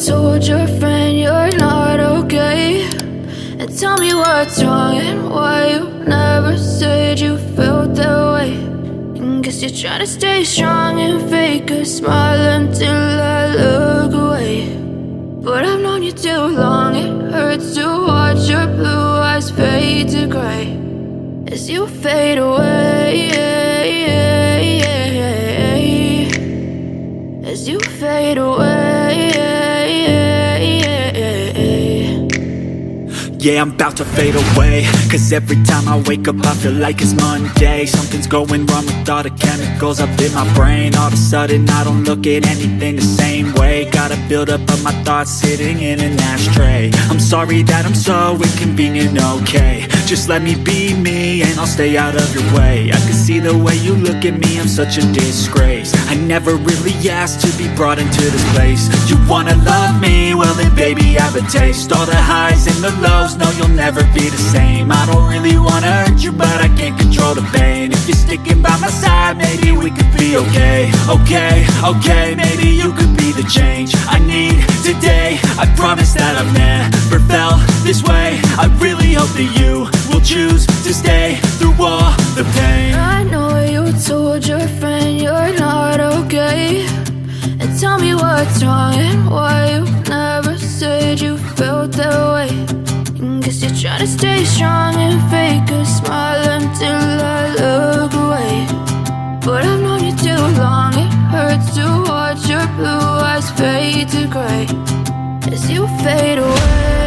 told your friend you're not okay, and tell me what's wrong and why you never said you felt that way. And guess you're trying to stay strong and fake a smile until I look away. But I've known you too long, it hurts to watch your blue eyes fade to gray as you fade away, as you fade away. Yeah, I'm about to fade away, cause every time I wake up I feel like it's Monday. Something's going wrong with all the chemicals up in my brain. All of a sudden I don't look at anything the same way. Got a buildup of my thoughts sitting in an ashtray. I'm sorry that I'm so inconvenient, okay. Just let me be me and I'll stay out of your way. I can see the way you look at me, I'm such a disgrace. I never really asked to be brought into this place. You wanna love me? Well then baby have a taste. All the highs and the lows, no you'll never be the same. I don't really wanna hurt you but I can't control the pain. If you're sticking by my side maybe we could be okay. Okay, maybe you could be the change I need today. I promise that I've never felt this way. I really hope that you will choose to stay through all the pain. I know you told your friend you're not okay, and tell me what's wrong and why you never said you felt that way. And guess you're trying to stay strong and fake a smile until I look away. But I've known you too long, it hurts to watch your blue eyes fade to gray as you fade away.